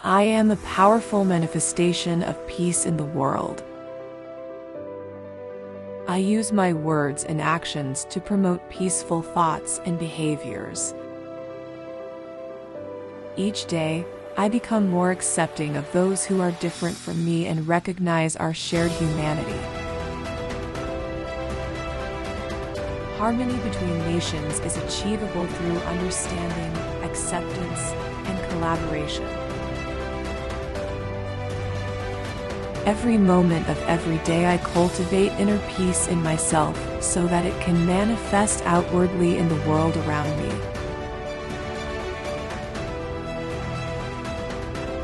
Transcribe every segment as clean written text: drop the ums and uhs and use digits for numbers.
I am a powerful manifestation of peace in the world. I use my words and actions to promote peaceful thoughts and behaviors. Each day, I become more accepting of those who are different from me and recognize our shared humanity. Harmony between nations is achievable through understanding, acceptance, and collaboration. Every moment of every day I cultivate inner peace in myself so that it can manifest outwardly in the world around me.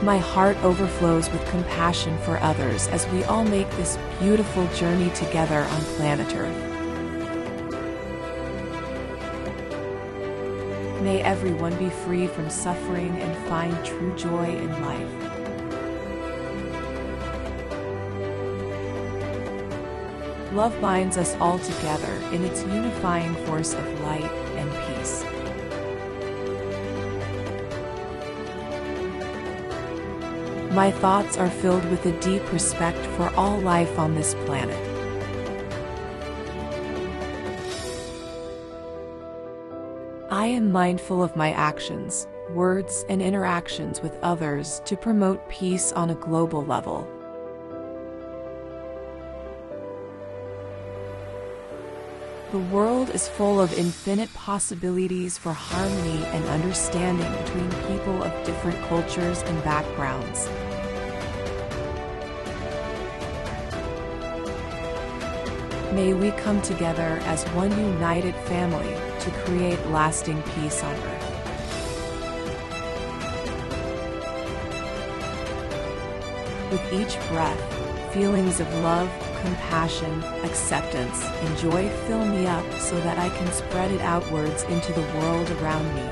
My heart overflows with compassion for others as we all make this beautiful journey together on planet Earth. May everyone be free from suffering and find true joy in life. Love binds us all together in its unifying force of light and peace. My thoughts are filled with a deep respect for all life on this planet. I am mindful of my actions, words, and interactions with others to promote peace on a global level. The world is full of infinite possibilities for harmony and understanding between people of different cultures and backgrounds. May we come together as one united family to create lasting peace on Earth. With each breath, feelings of love, compassion, acceptance, and joy fill me up so that I can spread it outwards into the world around me.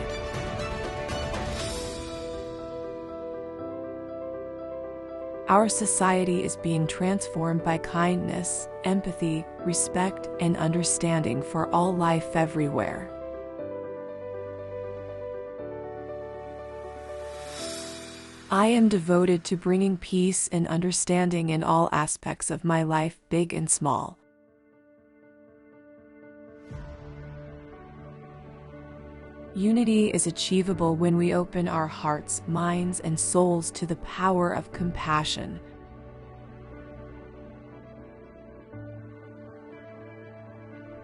Our society is being transformed by kindness, empathy, respect, and understanding for all life everywhere. I am devoted to bringing peace and understanding in all aspects of my life, big and small. Unity is achievable when we open our hearts, minds, and souls to the power of compassion.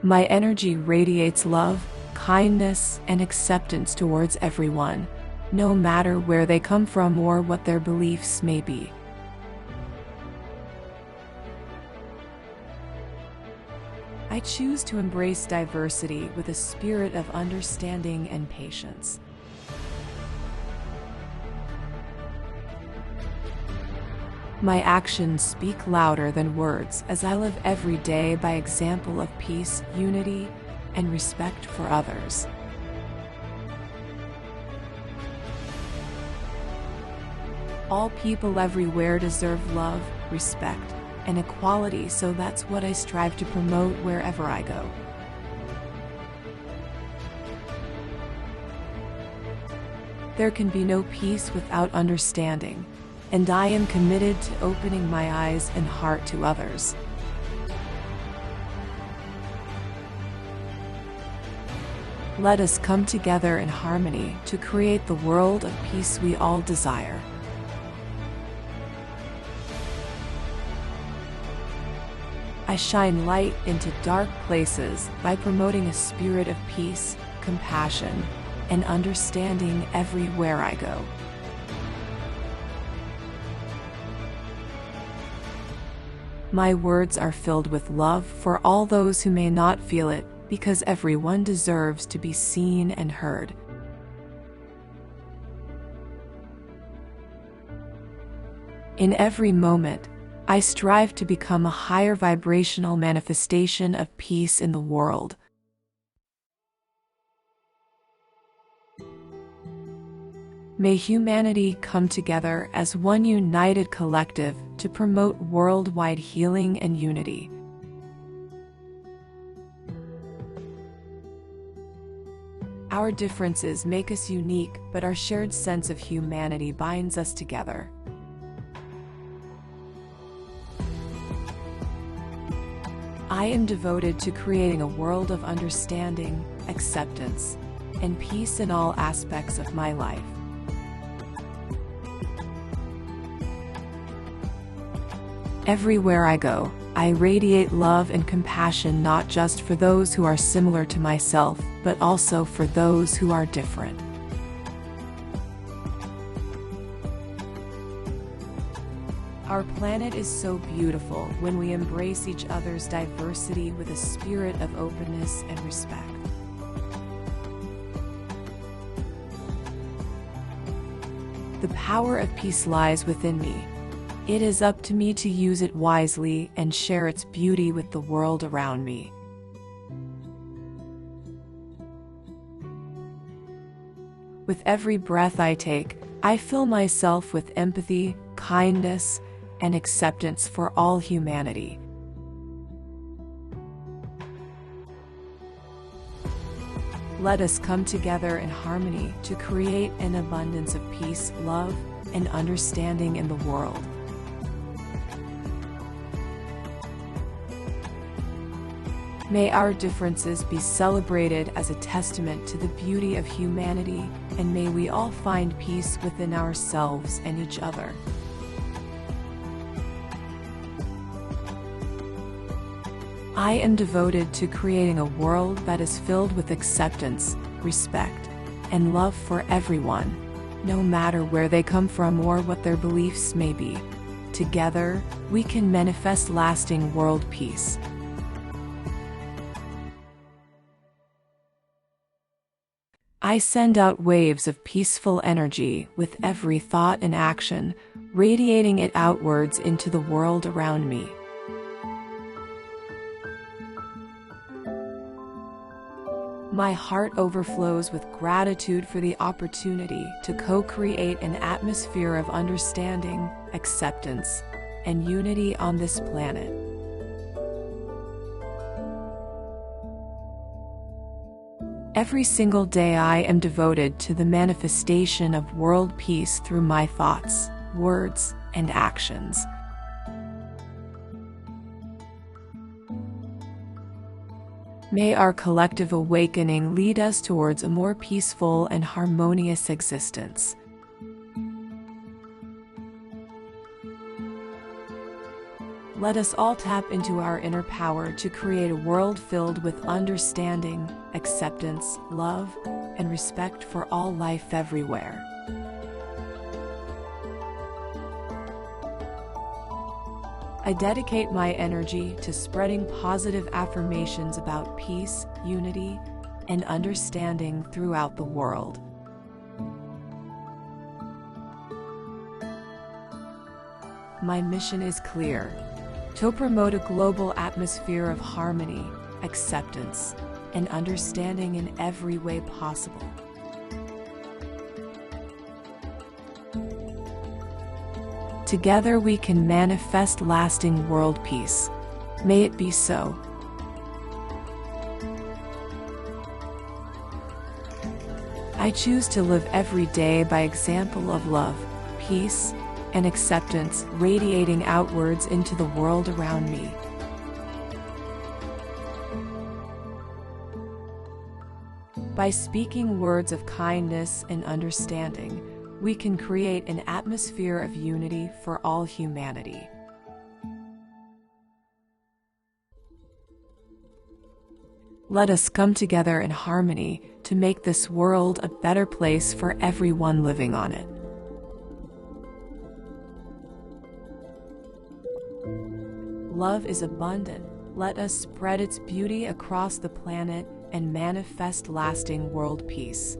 My energy radiates love, kindness, and acceptance towards everyone, no matter where they come from or what their beliefs may be. I choose to embrace diversity with a spirit of understanding and patience. My actions speak louder than words as I live every day by example of peace, unity, and respect for others. All people everywhere deserve love, respect, and equality, so that's what I strive to promote wherever I go. There can be no peace without understanding, and I am committed to opening my eyes and heart to others. Let us come together in harmony to create the world of peace we all desire. I shine light into dark places by promoting a spirit of peace, compassion, and understanding everywhere I go. My words are filled with love for all those who may not feel it, because everyone deserves to be seen and heard. In every moment, I strive to become a higher vibrational manifestation of peace in the world. May humanity come together as one united collective to promote worldwide healing and unity. Our differences make us unique, but our shared sense of humanity binds us together. I am devoted to creating a world of understanding, acceptance, and peace in all aspects of my life. Everywhere I go, I radiate love and compassion, not just for those who are similar to myself, but also for those who are different. Our planet is so beautiful when we embrace each other's diversity with a spirit of openness and respect. The power of peace lies within me. It is up to me to use it wisely and share its beauty with the world around me. With every breath I take, I fill myself with empathy, kindness, and acceptance for all humanity. Let us come together in harmony to create an abundance of peace, love, and understanding in the world. May our differences be celebrated as a testament to the beauty of humanity, and may we all find peace within ourselves and each other. I am devoted to creating a world that is filled with acceptance, respect, and love for everyone, no matter where they come from or what their beliefs may be. Together, we can manifest lasting world peace. I send out waves of peaceful energy with every thought and action, radiating it outwards into the world around me. My heart overflows with gratitude for the opportunity to co-create an atmosphere of understanding, acceptance, and unity on this planet. Every single day I am devoted to the manifestation of world peace through my thoughts, words, and actions. May our collective awakening lead us towards a more peaceful and harmonious existence. Let us all tap into our inner power to create a world filled with understanding, acceptance, love, and respect for all life everywhere. I dedicate my energy to spreading positive affirmations about peace, unity, and understanding throughout the world. My mission is clear: to promote a global atmosphere of harmony, acceptance, and understanding in every way possible. Together we can manifest lasting world peace. May it be so. I choose to live every day by example of love, peace, and acceptance radiating outwards into the world around me. By speaking words of kindness and understanding, we can create an atmosphere of unity for all humanity. Let us come together in harmony to make this world a better place for everyone living on it. Love is abundant. Let us spread its beauty across the planet and manifest lasting world peace.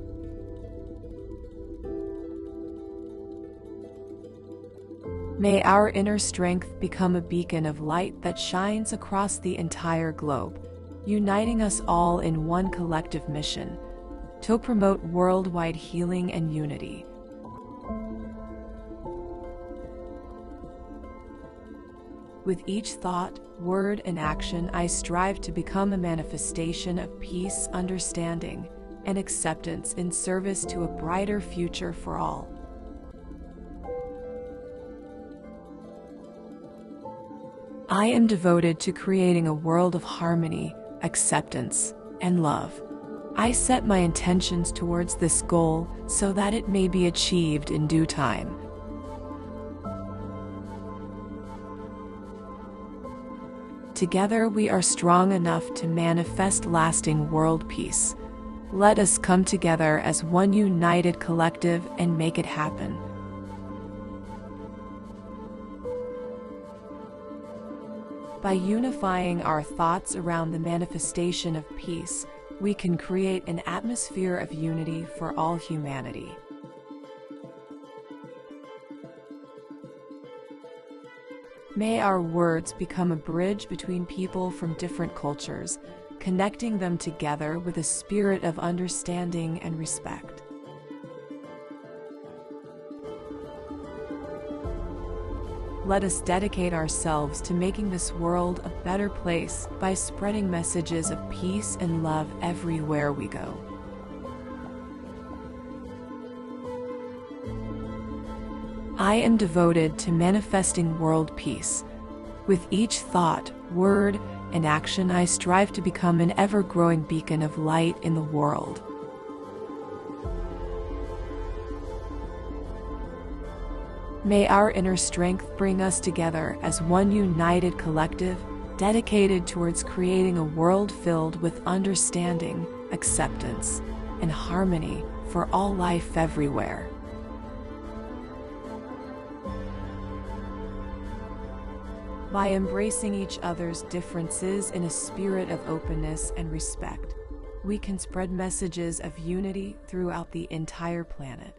May our inner strength become a beacon of light that shines across the entire globe, uniting us all in one collective mission: to promote worldwide healing and unity. With each thought, word, and action, I strive to become a manifestation of peace, understanding, and acceptance in service to a brighter future for all. I am devoted to creating a world of harmony, acceptance, and love. I set my intentions towards this goal so that it may be achieved in due time. Together we are strong enough to manifest lasting world peace. Let us come together as one united collective and make it happen. By unifying our thoughts around the manifestation of peace, we can create an atmosphere of unity for all humanity. May our words become a bridge between people from different cultures, connecting them together with a spirit of understanding and respect. Let us dedicate ourselves to making this world a better place by spreading messages of peace and love everywhere we go. I am devoted to manifesting world peace. With each thought, word, and action, I strive to become an ever-growing beacon of light in the world. May our inner strength bring us together as one united collective, dedicated towards creating a world filled with understanding, acceptance, and harmony for all life everywhere. By embracing each other's differences in a spirit of openness and respect, we can spread messages of unity throughout the entire planet.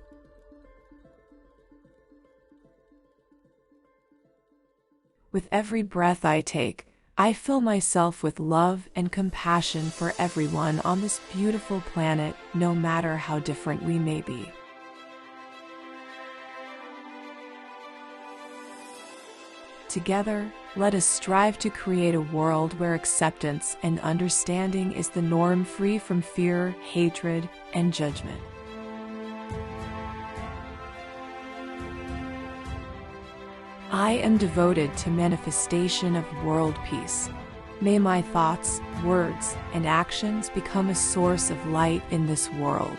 With every breath I take, I fill myself with love and compassion for everyone on this beautiful planet, no matter how different we may be. Together, let us strive to create a world where acceptance and understanding is the norm, free from fear, hatred, and judgment. I am devoted to manifestation of world peace. May my thoughts, words, and actions become a source of light in this world.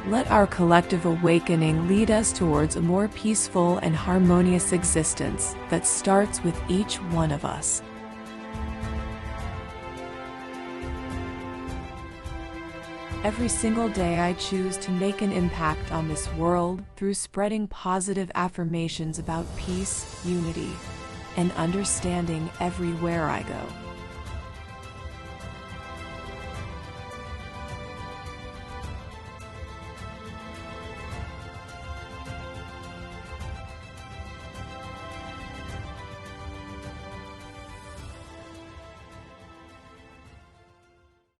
Let our collective awakening lead us towards a more peaceful and harmonious existence that starts with each one of us. Every single day I choose to make an impact on this world through spreading positive affirmations about peace, unity, and understanding everywhere I go.